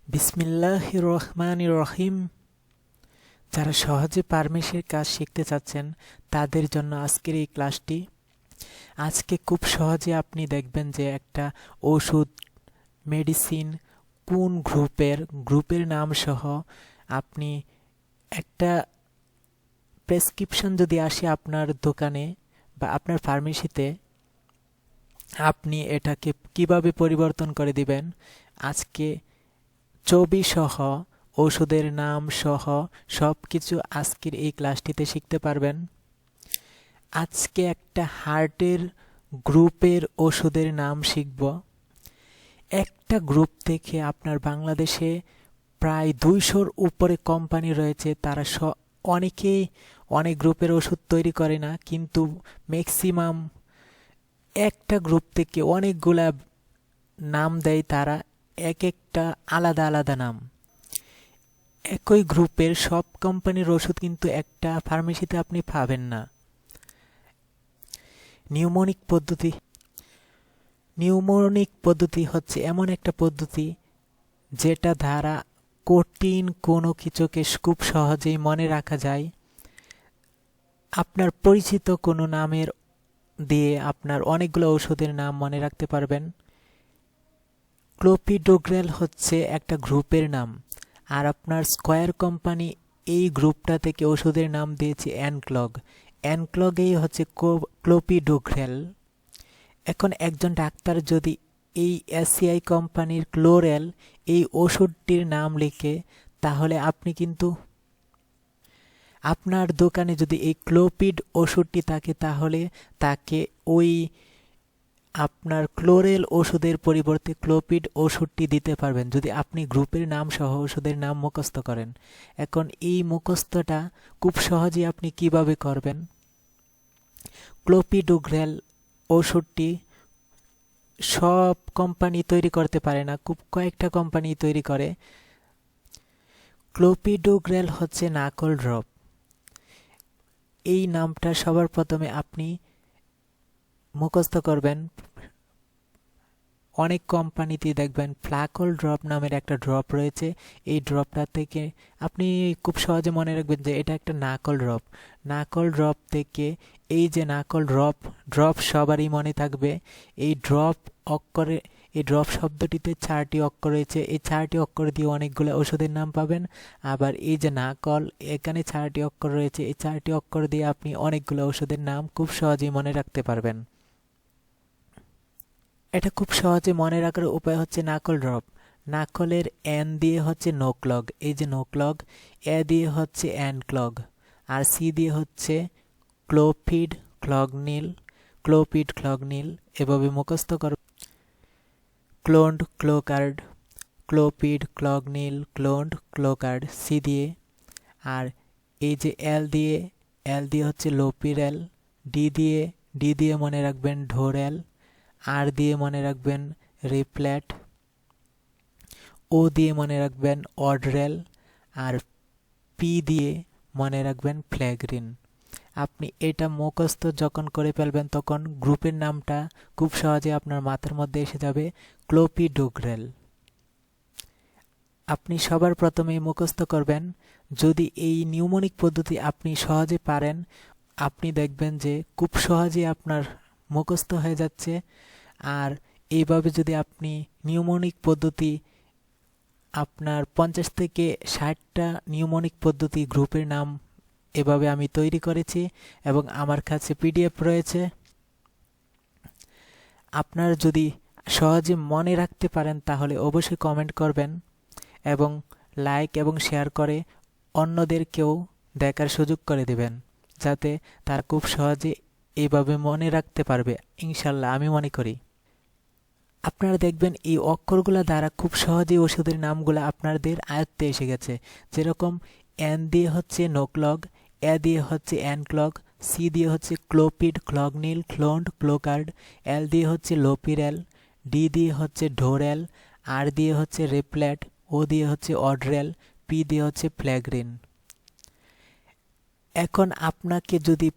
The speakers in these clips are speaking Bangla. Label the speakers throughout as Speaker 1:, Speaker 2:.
Speaker 1: বিসমিল্লাহির রহমানির রহিম। যারা সহজে ফার্মেসির কাজ শিখতে চাচ্ছেন তাদের জন্য আজকের এই ক্লাসটি। আজকে খুব সহজে আপনি দেখবেন যে একটা ওষুধ, মেডিসিন কোন গ্রুপের নাম সহ আপনি একটা প্রেসক্রিপশন যদি আসে আপনার দোকানে বা আপনার ফার্মেসিতে, আপনি এটাকে কিভাবে পরিবর্তন করে দিবেন আজকে ছবি সহ, ওষুধের নাম সহ সব কিছু আজকের এই ক্লাসটিতে শিখতে পারবেন। আজকে একটা হার্টের গ্রুপের ওষুধের নাম শিখব। একটা গ্রুপ থেকে আপনার বাংলাদেশে প্রায় 200-র উপরে কোম্পানি রয়েছে। তারা অনেকেই অনেক গ্রুপের ওষুধ তৈরি করে না, কিন্তু ম্যাক্সিমাম একটা গ্রুপ থেকে অনেকগুলা নাম দেয় তারা, এক একটা আলাদা আলাদা নাম। একই গ্রুপের সব কোম্পানির ওষুধ কিন্তু একটা ফার্মেসিতে আপনি পাবেন না। নিউমোনিক পদ্ধতি হচ্ছে এমন একটা পদ্ধতি যেটা দ্বারা কঠিন কোনো কিছুকে খুব সহজেই মনে রাখা যায়। আপনার পরিচিত কোনো নামের দিয়ে আপনার অনেকগুলো ওষুধের নাম মনে রাখতে পারবেন। ক্লোপিডোগ্রেল হচ্ছে একটা গ্রুপের নাম, আর আপনার স্কয়ার কোম্পানি এই গ্রুপটা থেকে ওষুধের নাম দিয়েছে অ্যানক্লগেই হচ্ছে ক্লোপিডোগ্রেল। এখন একজন ডাক্তার যদি এই এসিআই কোম্পানির ক্লোরেল এই ওষুধটির নাম লিখে, তাহলে আপনি কিন্তু আপনার দোকানে যদি এই ক্লোপিড ওষুধটি থাকে, তাহলে তাকে ওই আপনার ক্লোরেল ওষুধের পরিবর্তে ক্লোপিড ওষুধটি দিতে পারবেন, যদি আপনি গ্রুপের নাম সহ ওষুধের নাম মুখস্থ করেন। এখন এই মুখস্থটা খুব সহজেই আপনি কিভাবে করবেন। ক্লোপিডোগ্রেল ওষুধটি সব কোম্পানি তৈরি করতে পারে না, খুব কয়েকটা কোম্পানি তৈরি করে। ক্লোপিডোগ্রেল হচ্ছে নাকল ড্রপ। এই নামটা সবার প্রথমে আপনি মুখস্থ করবেন। অনেক কোম্পানিতে দেখবেন ফ্লাকল ড্রপ নামের একটা ড্রপ রয়েছে। এই ড্রপটা থেকে আপনি খুব সহজে মনে রাখবেন যে এটা একটা নাকল ড্রপ থেকে এই যে নাকল ড্রপ সবারই মনে থাকবে। এই ড্রপ শব্দটিতে 4টি অক্ষর রয়েছে। এই 4টি অক্ষর দিয়ে অনেকগুলো ওষুধের নাম পাবেন। আবার এই যে নাকল, এখানে 4টি অক্ষর রয়েছে। এই 4টি অক্ষর দিয়ে আপনি অনেকগুলো ওষুধের নাম খুব সহজেই মনে রাখতে পারবেন। এটা খুব সহজে মনে রাখার উপায় হচ্ছে নাকল ড্রপ। নাকলের এন দিয়ে হচ্ছে নোক্লগ, এই যে নোক্লগ, এ দিয়ে হচ্ছে অ্যানক্লগ, আর সি দিয়ে হচ্ছে ক্লোপিড ক্লগনিল। এভাবে মুখস্থ কর। ক্লোপিড ক্লোকার্ড সি দিয়ে। আর এই যে এল দিয়ে হচ্ছে লোপিরেল। ডি দিয়ে মনে রাখবেন ঢোরেল। আর দিয়ে মনে রাখবেন রিপ্লেট। ও দিয়ে মনে রাখবেন অডরেল। আর পি দিয়ে মনে রাখবেন ফ্ল্যাগ্রিন। আপনি এটা মুখস্থ যখন করে ফেলবেন, তখন গ্রুপের নামটা খুব সহজে আপনার মাথার মধ্যে এসে যাবে, ক্লোপিডোগ্রেল। আপনি সবার প্রথমে মুখস্থ করবেন। যদি এই নিউমোনিক পদ্ধতি আপনি সহজে পারেন, আপনি দেখবেন যে খুব সহজে আপনার মুখস্থ হয়ে যাচ্ছে। আর এইভাবে যদি আপনি নিউমোনিক পদ্ধতি, আপনার 50 থেকে 60টা নিউমোনিক পদ্ধতি গ্রুপের নাম এভাবে আমি তৈরি করেছি এবং আমার কাছে পিডিএফ রয়েছে। আপনার যদি সহজে মনে রাখতে পারেন তাহলে অবশ্যই কমেন্ট করবেন এবং লাইক এবং শেয়ার করে অন্যদেরকেও দেখার সুযোগ করে দেবেন, যাতে তারা খুব সহজে এইভাবে মনে রাখতে পারবে। ইনশাল্লাহ আমি মনে করি আপনারা দেখবেন এই অক্ষরগুলো দ্বারা খুব সহজেই ওষুধের নামগুলো আপনাদের আয়ত্তে এসে গেছে। যেরকম এন দিয়ে হচ্ছে নোক্লগ, এ দিয়ে হচ্ছে অ্যানক্লগ, সি দিয়ে হচ্ছে ক্লোপিড ক্লগনিল ক্লোকার্ড, এল দিয়ে হচ্ছে লোপিরেল, ডি দিয়ে হচ্ছে ঢোরেল, আর দিয়ে হচ্ছে রিপ্লেট, ও দিয়ে হচ্ছে অডরেল, পি দিয়ে হচ্ছে ফ্ল্যাগ্রিন। এখন আপনাকে যদি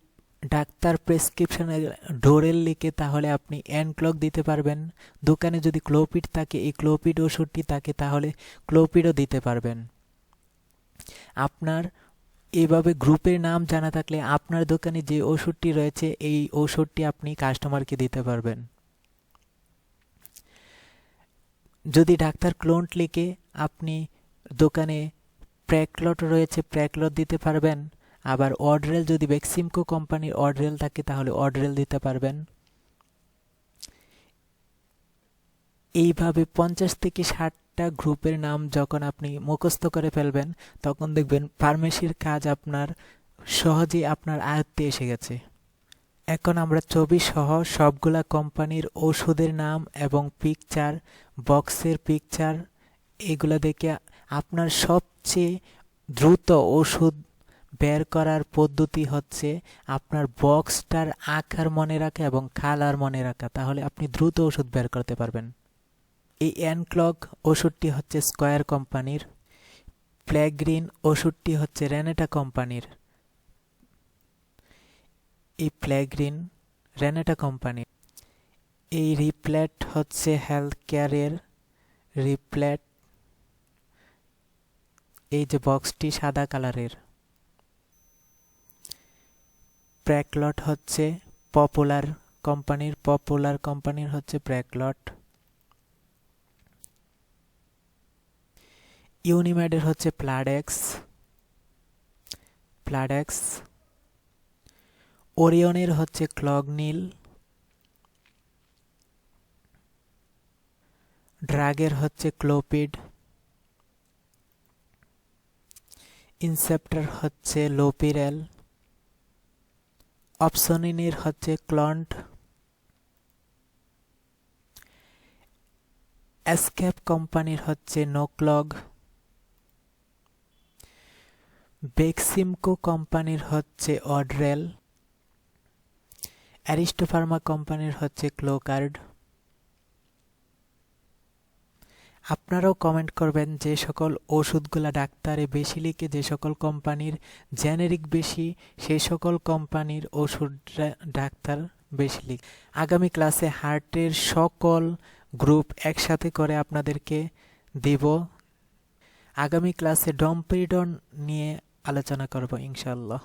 Speaker 1: ডাক্তার প্রেসক্রিপশনে ডোরেল লিখে তাহলে আপনি অ্যানক্লক দিতে পারবেন। দোকানে যদি ক্লোপিড থাকে, এই ক্লোপিড ওষুধটি থাকে তাহলে ক্লোপিডও দিতে পারবেন। আপনার এভাবে গ্রুপের নাম জানা থাকলে আপনার দোকানে যে ওষুধটি রয়েছে এই ওষুধটি আপনি কাস্টমারকে দিতে পারবেন। যদি ডাক্তার ক্লোন্ট লিখে আপনি দোকানে প্র্যাকলট রয়েছে প্র্যাকলট দিতে পারবেন। আবার অডরেল যদি বেক্সিমকো কোম্পানির অডরেল থাকে তাহলে অডরেল দিতে পারবেন। এইভাবে 50 থেকে 60টা গ্রুপের নাম যখন আপনি মুখস্থ করে ফেলবেন তখন দেখবেন ফার্মেসির কাজ আপনার সহজেই আপনার আয়ত্তে এসে গেছে। এখন আমরা ছবি সহ সবগুলা কোম্পানির ওষুধের নাম এবং পিকচার, বক্সের পিকচার এগুলা দেখে আপনার সবচেয়ে দ্রুত ওষুধ বের করার পদ্ধতি হচ্ছে আপনার বক্সটার আকার মনে রাখা এবং কালার মনে রাখা, তাহলে আপনি দ্রুত ওষুধ বের করতে পারবেন। এই অ্যানক্লক ওষুধটি হচ্ছে স্কয়ার কোম্পানির, প্লেগ্রিন ওষুধটি হচ্ছে রেনেটা কোম্পানির। এই প্লেগ্রিন রেনেটা কোম্পানির। এই রিপ্লেট হচ্ছে হেলথ কেয়ারের রিপ্লেট। এই যে বক্সটি সাদা কালারের। প্র্যাকলট হচ্ছে পপুলার কোম্পানির হচ্ছে প্র্যাকলট। ইউনিমেডের হচ্ছে প্লাডেক্স। ওরিয়নের হচ্ছে ক্লগনিল। ড্রাগের হচ্ছে ক্লোপিড। ইনসেপ্টার হচ্ছে লোপিরেল। অপসনিনের হচ্ছে ক্লন্ট। এসকেপ কোম্পানির হচ্ছে নোক্লগ। বেক্সিমকো কোম্পানির হচ্ছে অডরেল। অ্যারিস্টো ফার্মা কোম্পানির হচ্ছে ক্লোকার্ড। আপনারাও কমেন্ট করবেন যে সকল ওষুধগুলা ডাক্তারে বেশি লিখে, যে সকল কোম্পানির জেনেরিক বেশি সেই সকল কোম্পানির ওষুধ ডাক্তার বেশি লিখে। আগামী ক্লাসে হার্টের সকল গ্রুপ একসাথে করে আপনাদেরকে দিব। আগামী ক্লাসে ডমপেরিডন নিয়ে আলোচনা করব ইনশাআল্লাহ।